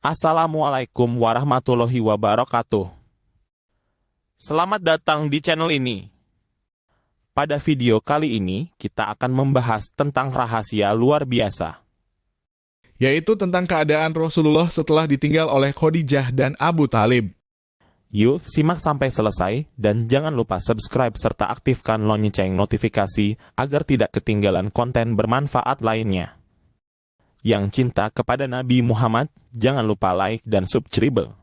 Assalamualaikum warahmatullahi wabarakatuh. Selamat datang di channel ini. Pada video kali ini, kita akan membahas tentang rahasia luar biasa, yaitu tentang keadaan Rasulullah setelah ditinggal oleh Khadijah dan Abu Thalib. Yuk, simak sampai selesai, dan jangan lupa subscribe serta aktifkan lonceng notifikasi agar tidak ketinggalan konten bermanfaat lainnya. Yang cinta kepada Nabi Muhammad, jangan lupa like dan subscribe.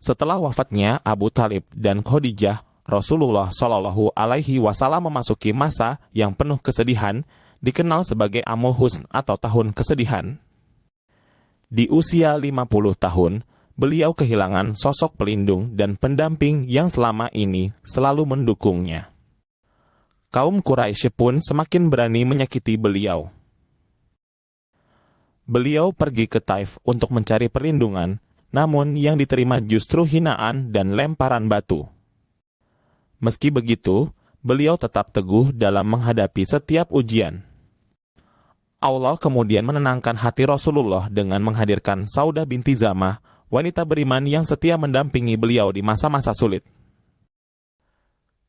Setelah wafatnya Abu Thalib dan Khadijah, Rasulullah Shallallahu Alaihi Wasallam memasuki masa yang penuh kesedihan, dikenal sebagai Amul Huzn atau tahun kesedihan. Di usia 50 tahun, beliau kehilangan sosok pelindung dan pendamping yang selama ini selalu mendukungnya. Kaum Quraisy pun semakin berani menyakiti beliau. Beliau pergi ke Taif untuk mencari perlindungan, namun yang diterima justru hinaan dan lemparan batu. Meski begitu, beliau tetap teguh dalam menghadapi setiap ujian. Allah kemudian menenangkan hati Rasulullah dengan menghadirkan Saudah binti Zamah, wanita beriman yang setia mendampingi beliau di masa-masa sulit.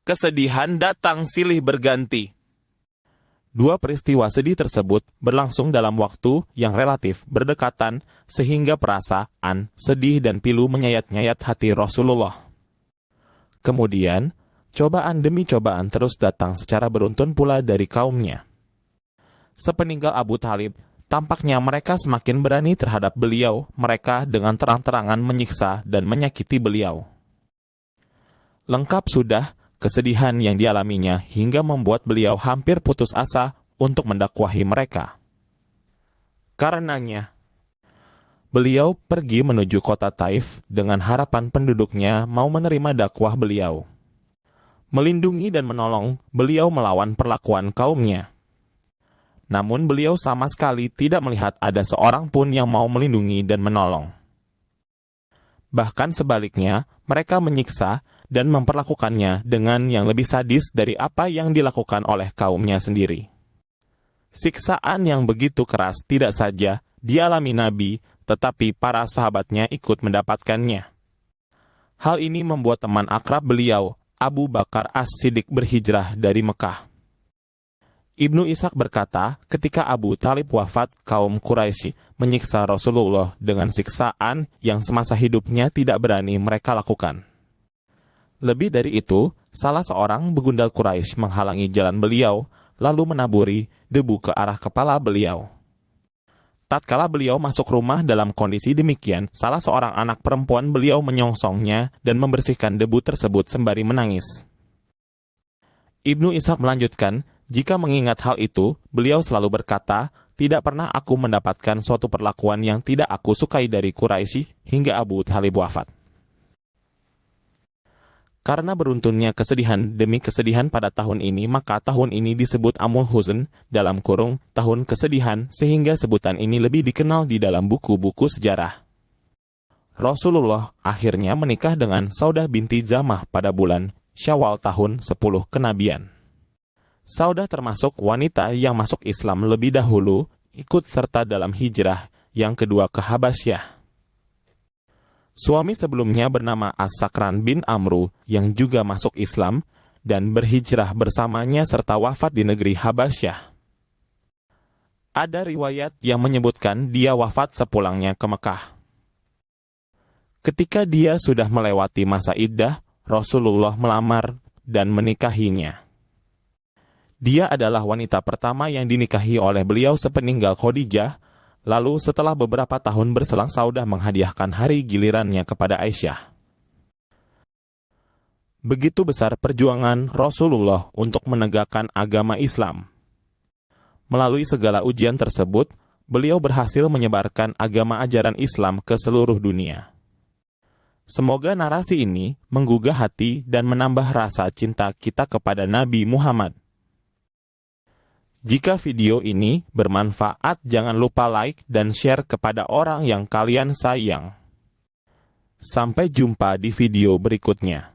Kesedihan datang silih berganti. Dua peristiwa sedih tersebut berlangsung dalam waktu yang relatif berdekatan sehingga perasaan sedih dan pilu menyayat-nyayat hati Rasulullah. Kemudian, cobaan demi cobaan terus datang secara beruntun pula dari kaumnya. Sepeninggal Abu Thalib, tampaknya mereka semakin berani terhadap beliau. Mereka dengan terang-terangan menyiksa dan menyakiti beliau. Lengkap sudah kesedihan yang dialaminya hingga membuat beliau hampir putus asa untuk mendakwahi mereka. Karenanya, beliau pergi menuju kota Taif dengan harapan penduduknya mau menerima dakwah beliau. Melindungi dan menolong, beliau melawan perlakuan kaumnya. Namun beliau sama sekali tidak melihat ada seorang pun yang mau melindungi dan menolong. Bahkan sebaliknya, mereka menyiksa dan memperlakukannya dengan yang lebih sadis dari apa yang dilakukan oleh kaumnya sendiri. Siksaan yang begitu keras tidak saja dialami Nabi, tetapi para sahabatnya ikut mendapatkannya. Hal ini membuat teman akrab beliau, Abu Bakar As-Siddiq, berhijrah dari Mekah. Ibnu Ishaq berkata, ketika Abu Thalib wafat, kaum Quraisy menyiksa Rasulullah dengan siksaan yang semasa hidupnya tidak berani mereka lakukan. Lebih dari itu, salah seorang begundal Quraisy menghalangi jalan beliau, lalu menaburi debu ke arah kepala beliau. Tatkala beliau masuk rumah dalam kondisi demikian, salah seorang anak perempuan beliau menyongsongnya dan membersihkan debu tersebut sembari menangis. Ibnu Ishaq melanjutkan, jika mengingat hal itu, beliau selalu berkata, tidak pernah aku mendapatkan suatu perlakuan yang tidak aku sukai dari Quraisy hingga Abu Thalib wafat. Karena beruntunnya kesedihan demi kesedihan pada tahun ini, maka tahun ini disebut Amul Huzn, dalam kurung tahun kesedihan, sehingga sebutan ini lebih dikenal di dalam buku-buku sejarah. Rasulullah akhirnya menikah dengan Saudah binti Zamah pada bulan Syawal tahun 10 kenabian. Saudah termasuk wanita yang masuk Islam lebih dahulu, ikut serta dalam hijrah yang kedua ke Habasyah. Suami sebelumnya bernama As-Sakran bin Amru yang juga masuk Islam dan berhijrah bersamanya serta wafat di negeri Habasyah. Ada riwayat yang menyebutkan dia wafat sepulangnya ke Mekah. Ketika dia sudah melewati masa iddah, Rasulullah melamar dan menikahinya. Dia adalah wanita pertama yang dinikahi oleh beliau sepeninggal Khadijah. Lalu setelah beberapa tahun berselang, Saudah menghadiahkan hari gilirannya kepada Aisyah. Begitu besar perjuangan Rasulullah untuk menegakkan agama Islam. Melalui segala ujian tersebut, beliau berhasil menyebarkan agama ajaran Islam ke seluruh dunia. Semoga narasi ini menggugah hati dan menambah rasa cinta kita kepada Nabi Muhammad. Jika video ini bermanfaat, jangan lupa like dan share kepada orang yang kalian sayang. Sampai jumpa di video berikutnya.